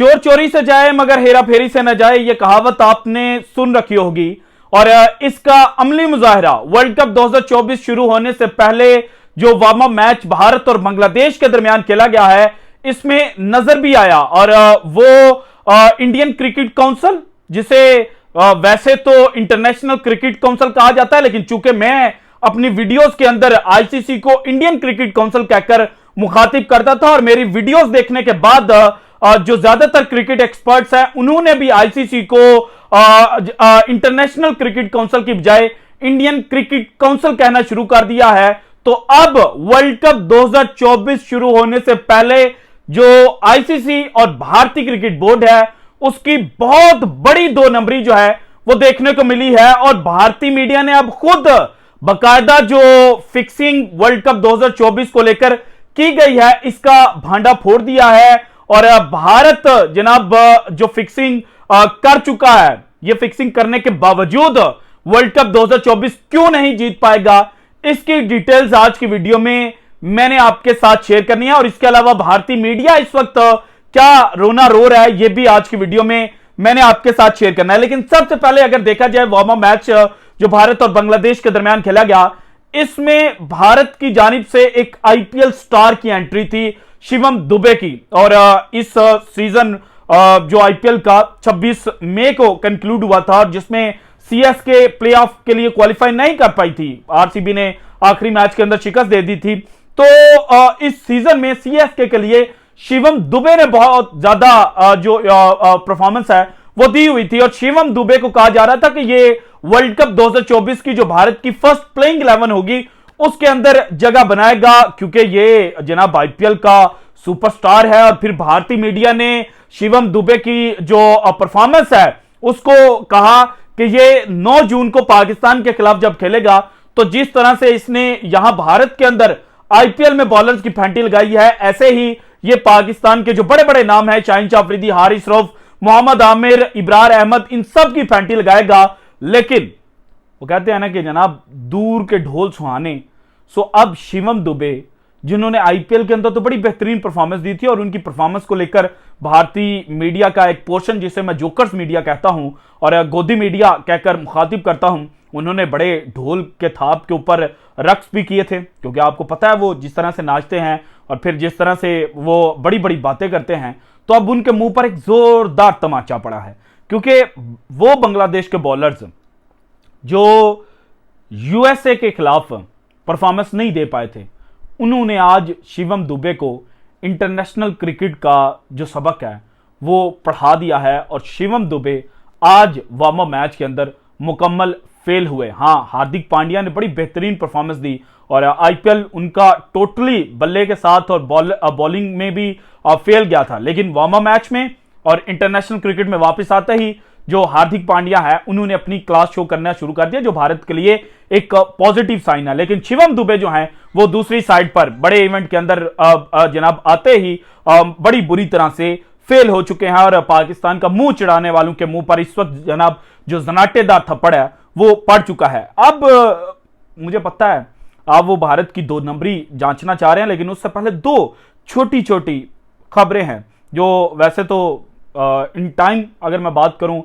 चोर चोरी से जाए मगर हेरा फेरी से न जाए, यह कहावत आपने सुन रखी होगी। और इसका अमली मुजाहरा वर्ल्ड कप 2024 शुरू होने से पहले जो वार्म अप मैच भारत और बांग्लादेश के दरमियान खेला गया है, इसमें नजर भी आया। और वो इंडियन क्रिकेट काउंसिल, जिसे वैसे तो इंटरनेशनल क्रिकेट काउंसिल कहा जाता है, लेकिन चूंकि मैं अपनी वीडियोस के अंदर आईसीसी को इंडियन क्रिकेट काउंसिल कहकर मुखातिब करता था, और मेरी वीडियोस देखने के बाद जो ज्यादातर क्रिकेट एक्सपर्ट्स हैं उन्होंने भी आईसीसी को इंटरनेशनल क्रिकेट काउंसिल की बजाय इंडियन क्रिकेट काउंसिल कहना शुरू कर दिया है। तो अब वर्ल्ड कप 2024 शुरू होने से पहले जो आईसीसी और भारतीय क्रिकेट बोर्ड है उसकी बहुत बड़ी दो नंबरी जो है वो देखने को मिली है। और भारतीय मीडिया ने अब खुद बाकायदा जो फिक्सिंग वर्ल्ड कप 2024 को लेकर की गई है इसका भांडा फोड़ दिया है। और भारत जनाब जो फिक्सिंग कर चुका है, ये फिक्सिंग करने के बावजूद वर्ल्ड कप 2024 क्यों नहीं जीत पाएगा, इसकी डिटेल्स आज की वीडियो में मैंने आपके साथ शेयर करनी है। और इसके अलावा भारतीय मीडिया इस वक्त क्या रोना रो रहा है, यह भी आज की वीडियो में मैंने आपके साथ शेयर करना है। लेकिन सबसे पहले अगर देखा जाए वार्म अप मैच जो भारत और बांग्लादेश के दरमियान खेला गया, इसमें भारत की जानिब से एक आईपीएल स्टार की एंट्री थी, शिवम दुबे की। और इस सीजन जो आईपीएल का 26 मई को कंक्लूड हुआ था, जिसमें सीएसके प्लेऑफ के लिए क्वालिफाई नहीं कर पाई थी, आरसीबी ने आखिरी मैच के अंदर शिकस्त दे दी थी। तो इस सीजन में सीएसके के लिए शिवम दुबे ने बहुत ज्यादा जो परफॉर्मेंस है वो दी हुई थी। और शिवम दुबे को कहा जा रहा था कि ये वर्ल्ड कप 2024 की जो भारत की फर्स्ट प्लेइंग 11 होगी उसके अंदर जगह बनाएगा, क्योंकि ये जनाब आईपीएल का सुपरस्टार है। और फिर भारतीय मीडिया ने शिवम दुबे की जो परफॉर्मेंस है उसको कहा कि ये 9 जून को पाकिस्तान के खिलाफ जब खेलेगा तो जिस तरह से इसने यहां भारत के अंदर आईपीएल में बॉलर्स की फैंटी लगाई है, ऐसे ही ये पाकिस्तान के जो बड़े बड़े नाम है, शाहीन अफरीदी, हारिस रऊफ, मोहम्मद आमिर, इब्रार अहमद, इन सब की फैंटी लगाएगा। लेकिन वो कहते हैं ना कि जनाब दूर के ढोल सुहाने। सो अब शिवम दुबे, जिन्होंने आईपीएल के अंदर तो बड़ी बेहतरीन परफॉर्मेंस दी थी, और उनकी परफॉर्मेंस को लेकर भारतीय मीडिया का एक पोर्शन, जिसे मैं जोकर्स मीडिया कहता हूं और गोदी मीडिया कहकर मुखातिब करता हूं, उन्होंने बड़े ढोल के थाप के ऊपर रक्स भी किए थे। क्योंकि आपको पता है वो जिस तरह से नाचते हैं और फिर जिस तरह से वो बड़ी बड़ी बातें करते हैं, तो अब उनके मुंह पर एक जोरदार तमाचा पड़ा है। क्योंकि वो बांग्लादेश के बॉलर्स जो यूएसए के खिलाफ परफॉर्मेंस नहीं दे पाए थे, उन्होंने आज शिवम दुबे को इंटरनेशनल क्रिकेट का जो सबक है वो पढ़ा दिया है। और शिवम दुबे आज वार्म अप मैच के अंदर मुकम्मल फेल हुए। हां, हार्दिक पांड्या ने बड़ी बेहतरीन परफॉर्मेंस दी और आईपीएल उनका टोटली बल्ले के साथ और बॉलिंग में भी फेल गया था। लेकिन वार्म अप मैच में और इंटरनेशनल क्रिकेट में वापस आते ही जो हार्दिक पांड्या है उन्होंने अपनी क्लास शो करना शुरू कर दिया, जो भारत के लिए एक पॉजिटिव साइन है। लेकिन शिवम दुबे जो हैं वो दूसरी साइड पर बड़े इवेंट के अंदर जनाब आते ही बड़ी बुरी तरह से फेल हो चुके हैं। और पाकिस्तान का मुंह चिढ़ाने वालों के मुंह पर इस वक्त जनाब जो जनाटेदार थप्पड़ है वो पड़ चुका है। अब मुझे पता है आप वो भारत की 2 नंबरी जांचना चाह रहे हैं, लेकिन उससे पहले 2 छोटी छोटी खबरें हैं जो वैसे तो इन टाइम अगर मैं बात करूं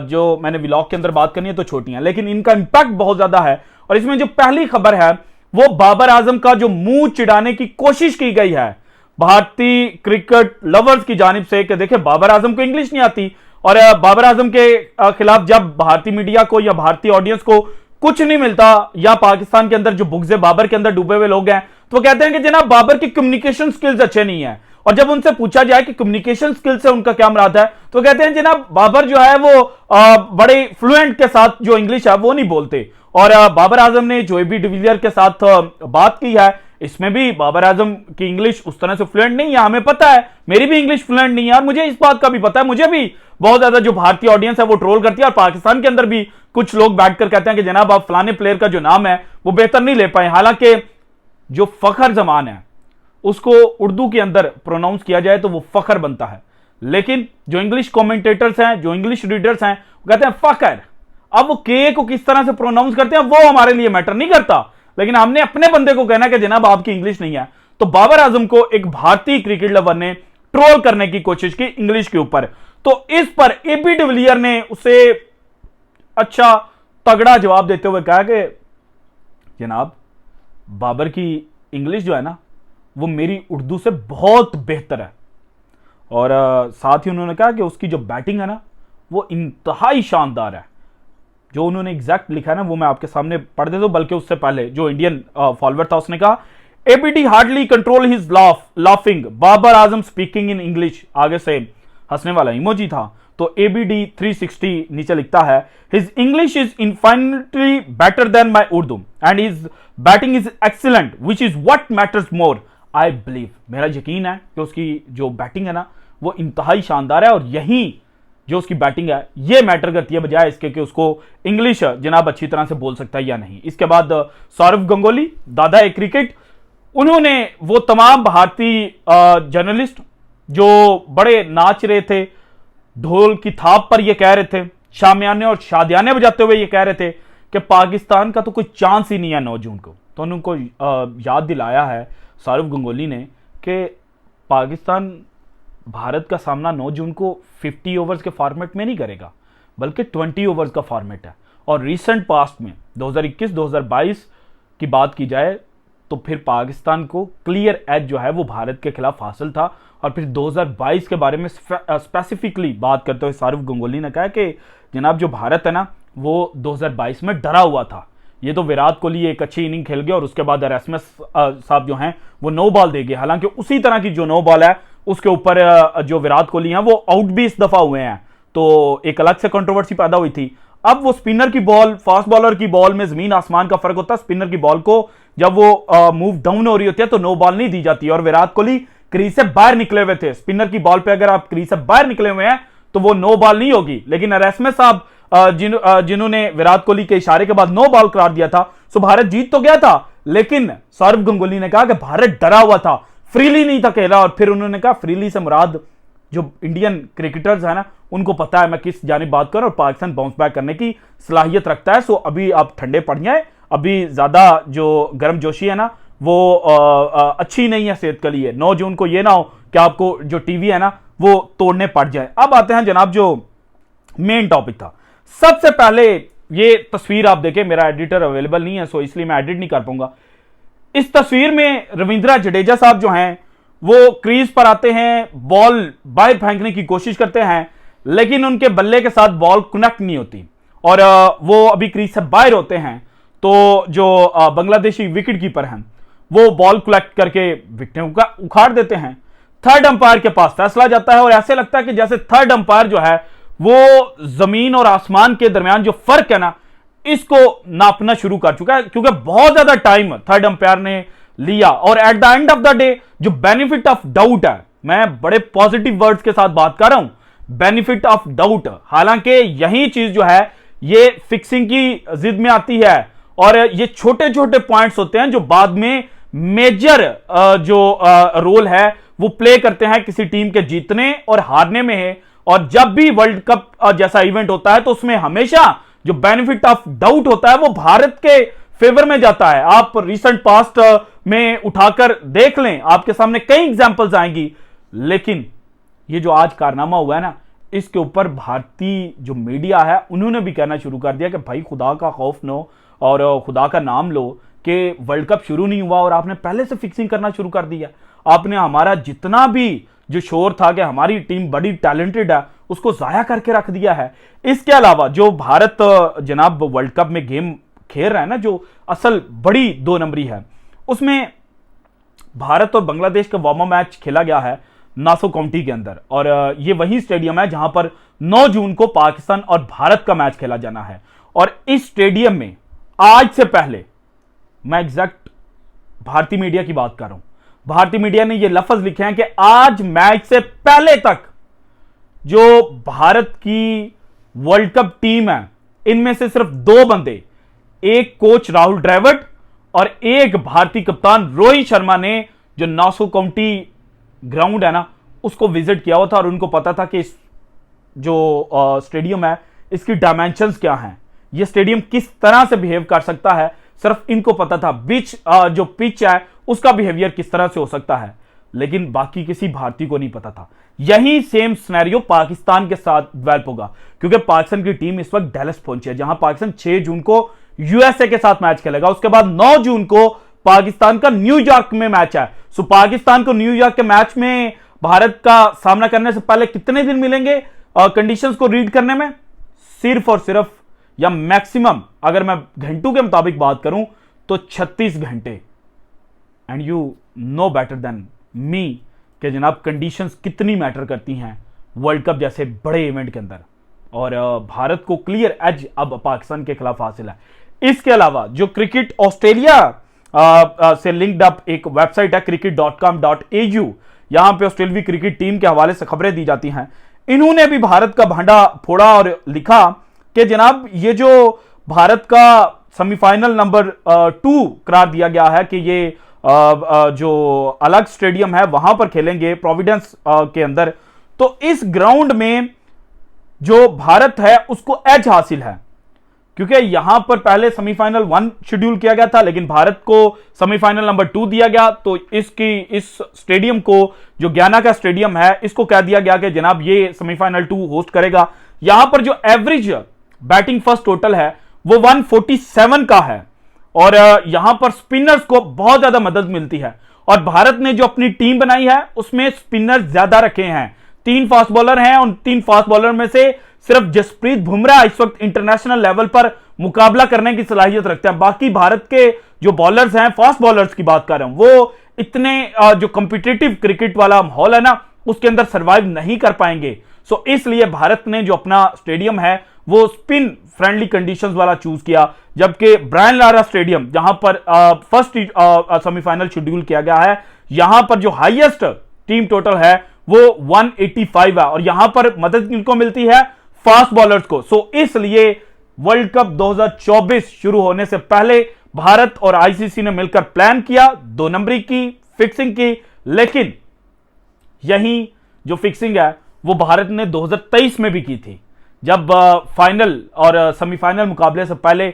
जो मैंने व्लॉग के अंदर बात करनी है तो छोटी हैं, लेकिन इनका इंपैक्ट बहुत ज्यादा है। और इसमें जो पहली खबर है वो बाबर आजम का जो मुंह चिढ़ाने की कोशिश की गई है भारतीय क्रिकेट लवर्स की जानिब से कि देखिए बाबर आजम को इंग्लिश नहीं आती, और बाबर आजम के खिलाफ जब भारतीय मीडिया को या भारतीय ऑडियंस को कुछ नहीं मिलता, या पाकिस्तान के अंदर जो बुग़्ज़े बाबर के अंदर डूबे हुए लोग हैं तो वो कहते हैं कि जनाब बाबर की कम्युनिकेशन स्किल्स अच्छे नहीं है। और जब उनसे पूछा जाए कि कम्युनिकेशन स्किल से उनका क्या मुराद है तो कहते हैं जनाब बाबर जो है वो बड़े फ्लुएंट के साथ जो इंग्लिश है वो नहीं बोलते। और बाबर आजम ने जो बी डिविलियर के साथ बात की है, इसमें भी बाबर आजम की इंग्लिश उस तरह से फ्लुएंट नहीं है, हमें पता है, मेरी भी इंग्लिश फ्लुएंट नहीं है और मुझे इस बात का भी पता है। मुझे भी बहुत ज्यादा जो भारतीय ऑडियंस है वो ट्रोल करती है, और पाकिस्तान के अंदर भी कुछ लोग बैठकर कहते हैं कि जनाब आप फलाने प्लेयर का जो नाम है वो बेहतर नहीं ले पाए। हालांकि जो फखर जमान है उसको उर्दू के अंदर प्रोनाउंस किया जाए तो वो फखर बनता है, लेकिन जो इंग्लिश कमेंटेटर्स हैं, जो इंग्लिश रीडर्स हैं, वो कहते हैं फखर। अब वो के को किस तरह से प्रोनाउंस करते हैं वो हमारे लिए मैटर नहीं करता, लेकिन हमने अपने बंदे को कहना कि जनाब आपकी इंग्लिश नहीं है। तो बाबर आजम को एक भारतीय क्रिकेट लवर ने ट्रोल करने की कोशिश की इंग्लिश के ऊपर। तो इस पर एबी डिविलियर ने उसे अच्छा तगड़ा जवाब देते हुए कहा कि जनाब, बाबर की इंग्लिश जो है ना वो मेरी उर्दू से बहुत बेहतर है। और साथ ही उन्होंने कहा कि उसकी जो बैटिंग है ना वो इंतहाई शानदार है। जो उन्होंने एग्जैक्ट लिखा है ना वो मैं आपके सामने पढ़ देता हूं, बल्कि उससे पहले जो इंडियन फॉलोअर था उसने कहा, ABD hardly control his laughing, Babar Azam speaking in English, आगे से हंसने वाला इमोजी था। तो एबीडी 360 नीचे लिखता है, his English is infinitely better than my Urdu and his batting is excellent which is what matters more I believe. मेरा यकीन है कि उसकी जो बैटिंग है ना वो इंतहाई शानदार है और यही जो उसकी बैटिंग है ये मैटर करती है, बजाय इसके कि उसको इंग्लिश जनाब अच्छी तरह से बोल सकता है या नहीं। इसके बाद सौरव गंगोली, दादा ए क्रिकेट, उन्होंने वो तमाम भारतीय जर्नलिस्ट जो बड़े नाच रहे थे, ढोल की थाप पर ये कह रहे थे, शामियाने और शादियाने बजाते हुए ये कह रहे थे कि पाकिस्तान का तो कोई चांस ही नहीं है 9 जून को, तो उनको याद दिलाया है सौरव गंगोली ने कि पाकिस्तान भारत का सामना 9 जून को 50 ओवर्स के फॉर्मेट में नहीं करेगा, बल्कि 20 ओवर्स का फॉर्मेट है। और रिसेंट पास्ट में 2021-2022 की बात की जाए तो फिर पाकिस्तान को क्लियर एज जो है वो भारत के खिलाफ हासिल था। और फिर 2022 के बारे में स्पेसिफिकली बात करते हुए सौरव गंगोली ने कहा कि जनाब जो भारत है ना वो 2022 में डरा हुआ था। ये तो विराट कोहली एक अच्छी इनिंग खेल गया और उसके बाद एरस्मस साहब जो हैं वो 9 बॉल दे गए, हालांकि उसी तरह की जो 9 बॉल है उसके ऊपर जो विराट कोहली हैं वो आउट भी इस दफा हुए हैं, तो एक अलग से कंट्रोवर्सी पैदा हुई थी। अब वो स्पिनर की बॉल, फास्ट बॉलर की बॉल में जमीन आसमान का फर्क होता है। स्पिनर की बॉल को जब वो मूव डाउन हो रही होती है तो 9 बॉल नहीं दी जाती, और विराट कोहली क्रीज से बाहर निकले हुए थे। स्पिनर की बॉल पे अगर आप क्रीज से बाहर निकले हुए हैं तो वो 9 बॉल नहीं होगी, लेकिन एरस्मस साहब जिन्होंने विराट कोहली के इशारे के बाद 9 बॉल करार दिया था, सो भारत जीत तो गया था, लेकिन सौरव गंगोली ने कहा कि भारत डरा हुआ था, फ्रीली नहीं था खेला। और फिर उन्होंने कहा फ्रीली से मुराद जो इंडियन क्रिकेटर्स है ना उनको पता है मैं किस जानिब बात करूं, और पाकिस्तान बाउंस बैक करने की सलाहियत रखता है। सो अभी आप ठंडे पड़ जाए, अभी ज्यादा जो गर्म जोशी है ना वो अच्छी नहीं है सेहत के लिए। 9 जून को ये ना हो कि आपको जो टीवी है ना वो तोड़ने पड़ जाए। अब आते हैं जनाब जो मेन टॉपिक था। सबसे पहले ये तस्वीर आप देखें, मेरा एडिटर अवेलेबल नहीं है सो इसलिए मैं एडिट नहीं कर पाऊंगा। इस तस्वीर में रविंद्र जडेजा साहब जो हैं वो क्रीज पर आते हैं, बॉल बाहर फेंकने की कोशिश करते हैं, लेकिन उनके बल्ले के साथ बॉल कनेक्ट नहीं होती और वो अभी क्रीज से बाहर होते हैं। तो जो बांग्लादेशी विकेट कीपर हैं वो बॉल कलेक्ट करके विकेट उखाड़ देते हैं। थर्ड अंपायर के पास फैसला जाता है और ऐसे लगता है कि जैसे थर्ड अंपायर जो है वो जमीन और आसमान के दरमियान जो फर्क है ना इसको नापना शुरू कर चुका है, क्योंकि बहुत ज्यादा टाइम थर्ड अंपायर ने लिया। और at the end of the day जो बेनिफिट ऑफ डाउट है, मैं बड़े पॉजिटिव वर्ड्स के साथ बात कर रहा हूं, बेनिफिट ऑफ डाउट, हालांकि यही चीज जो है ये फिक्सिंग की जिद में आती है और ये छोटे छोटे पॉइंट्स होते हैं जो बाद में मेजर जो रोल है वो प्ले करते हैं किसी टीम के जीतने और हारने में है। और जब भी वर्ल्ड कप जैसा इवेंट होता है तो उसमें हमेशा जो बेनिफिट ऑफ डाउट होता है वो भारत के फेवर में जाता है। आप रिसेंट पास्ट में उठाकर देख लें, आपके सामने कई एग्जांपल्स आएंगी, लेकिन ये जो आज कारनामा हुआ है ना इसके ऊपर भारतीय जो मीडिया है उन्होंने भी कहना शुरू कर दिया कि भाई खुदा का खौफ नो और खुदा का नाम लो कि वर्ल्ड कप शुरू नहीं हुआ और आपने पहले से फिक्सिंग करना शुरू कर दिया। आपने हमारा जितना भी जो शोर था कि हमारी टीम बड़ी टैलेंटेड है उसको जाया करके रख दिया है। इसके अलावा जो भारत जनाब वर्ल्ड कप में गेम खेल रहा है ना, जो असल बड़ी 2 नंबरी है, उसमें भारत और बांग्लादेश का वार्म अप मैच खेला गया है नासो काउंटी के अंदर, और ये वही स्टेडियम है जहां पर 9 जून को पाकिस्तान और भारत का मैच खेला जाना है। और इस स्टेडियम में आज से पहले, मैं एग्जैक्ट भारतीय मीडिया की बात कर रहा हूं, भारतीय मीडिया ने यह लफ्ज लिखे हैं कि आज मैच से पहले तक जो भारत की वर्ल्ड कप टीम है इनमें से सिर्फ 2 बंदे, एक कोच राहुल द्रविड़ और एक भारतीय कप्तान रोहित शर्मा ने जो नासो काउंटी ग्राउंड है ना उसको विजिट किया हुआ था और उनको पता था कि इस जो स्टेडियम है इसकी डायमेंशंस क्या हैं, ये स्टेडियम किस तरह से बिहेव कर सकता है, सिर्फ इनको पता था। बीच जो पिच है उसका बिहेवियर किस तरह से हो सकता है। लेकिन बाकी किसी भारतीय को नहीं पता था। यही सेम सिनेरियो पाकिस्तान के साथ डेवलप होगा, क्योंकि पाकिस्तान की टीम इस वक्त डैलस पहुंची है, जहां पाकिस्तान 6 जून को यूएसए के साथ मैच खेलेगा। उसके बाद 9 जून को पाकिस्तान का न्यूयॉर्क में मैच है। सो पाकिस्तान को न्यूयॉर्क के मैच में भारत का सामना करने से पहले कितने दिन मिलेंगे कंडीशंस को रीड करने में? सिर्फ और सिर्फ या मैक्सिमम अगर मैं घंटों के मुताबिक बात करूं तो 36 घंटे। And you know better than me कि जनाब कंडीशंस कितनी मैटर करती हैं वर्ल्ड कप जैसे बड़े इवेंट के अंदर। और भारत को क्लियर एज अब पाकिस्तान के खिलाफ हासिल है। इसके अलावा जो क्रिकेट ऑस्ट्रेलिया से लिंक्ड अप एक वेबसाइट है cricket.com.au, यहां पे ऑस्ट्रेलियाई क्रिकेट टीम के हवाले से खबरें दी जाती हैं। इन्होंने भी भारत का भांडा फोड़ा और लिखा कि जनाब ये जो भारत का सेमीफाइनल नंबर 2 करार दिया गया है कि ये जो अलग स्टेडियम है वहां पर खेलेंगे प्रोविडेंस के अंदर, तो इस ग्राउंड में जो भारत है उसको एज हासिल है, क्योंकि यहां पर पहले सेमीफाइनल 1 शेड्यूल किया गया था, लेकिन भारत को सेमीफाइनल नंबर 2 दिया गया। तो इस स्टेडियम को जो ज्ञाना का स्टेडियम है इसको कह दिया गया कि जनाब ये सेमीफाइनल 2 होस्ट करेगा। यहां पर जो एवरेज बैटिंग फर्स्ट टोटल है वो 147 का है, और यहां पर स्पिनर्स को बहुत ज्यादा मदद मिलती है। और भारत ने जो अपनी टीम बनाई है उसमें स्पिनर ज्यादा रखे हैं, 3 फास्ट बॉलर हैं, उन 3 फास्ट बॉलर में से सिर्फ जसप्रीत बुमराह इस वक्त इंटरनेशनल लेवल पर मुकाबला करने की सलाहियत रखते हैं। बाकी भारत के जो बॉलर्स हैं, फास्ट बॉलर्स की बात कर रहा हूं, वो इतने जो कॉम्पिटिटिव क्रिकेट वाला माहौल है ना उसके अंदर सर्वाइव नहीं कर पाएंगे। सो इसलिए भारत ने जो अपना स्टेडियम है वो स्पिन फ्रेंडली कंडीशंस वाला चूज किया, जबकि ब्रायन लारा स्टेडियम जहां पर फर्स्ट सेमीफाइनल शेड्यूल किया गया है, यहां पर जो हाईएस्ट टीम टोटल है वो 185 है, और यहां पर मदद किनको मिलती है? फास्ट बॉलर्स को। सो इसलिए वर्ल्ड कप 2024 शुरू होने से पहले भारत और आईसीसी ने मिलकर प्लान किया 2 नंबरी की फिक्सिंग की, लेकिन यही जो फिक्सिंग है वो भारत ने 2023 में भी की थी, जब फाइनल और सेमीफाइनल मुकाबले से पहले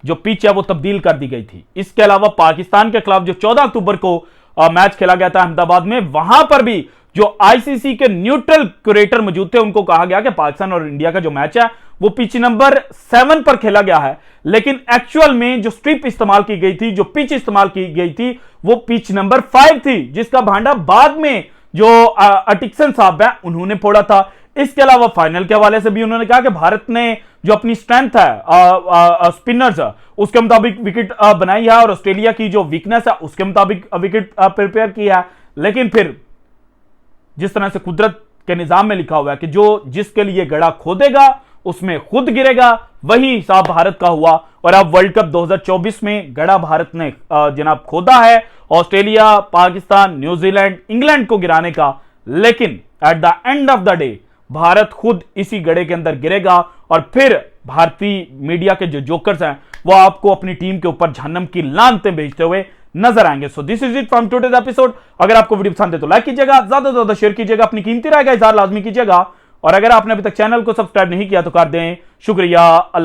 जो पिच है वो तब्दील कर दी गई थी। इसके अलावा पाकिस्तान के खिलाफ जो 14 अक्टूबर को मैच खेला गया था अहमदाबाद में, वहां पर भी जो आईसीसी के न्यूट्रल क्यूरेटर मौजूद थे उनको कहा गया कि पाकिस्तान और इंडिया का जो मैच है वो पिच नंबर 7 पर खेला गया है, लेकिन एक्चुअल में जो स्ट्रिप इस्तेमाल की गई थी, जो पिच इस्तेमाल की गई थी, वो पिच नंबर 5 थी, जिसका भांडा बाद में जो अटिक्सन साहब है उन्होंने फोड़ा था। इसके अलावा फाइनल के हवाले से भी उन्होंने कहा कि भारत ने जो अपनी स्ट्रेंथ है स्पिनर्स उसके मुताबिक विकेट बनाई है, और ऑस्ट्रेलिया की जो वीकनेस है उसके मुताबिक विकेट प्रिपेयर की है। लेकिन फिर जिस तरह से कुदरत के निजाम में लिखा हुआ है कि जो जिसके लिए गड़ा खोदेगा उसमें खुद गिरेगा, वही हिसाब भारत का हुआ। और अब वर्ल्ड कप 2024 में गड़ा भारत ने जनाब खोदा है ऑस्ट्रेलिया, पाकिस्तान, न्यूजीलैंड, इंग्लैंड को गिराने का, लेकिन at the end of the day Bharat खुद इसी गड़े के अंदर गिरेगा, और फिर भारतीय मीडिया के जो जोकर्स हैं वो आपको अपनी टीम के ऊपर जहन्नम की लानतें भेजते हुए नजर आएंगे। So this is it from today's episode. अगर आपको वीडियो पसंद है तो लाइक कीजिएगा, ज्यादा से ज्यादा शेयर कीजिएगा, अपनी कीमती राय का इजहार लाजमी कीजिएगा, और अगर आपने अभी तक चैनल को सब्सक्राइब नहीं किया तो कर दें। शुक्रिया। अल्लाह।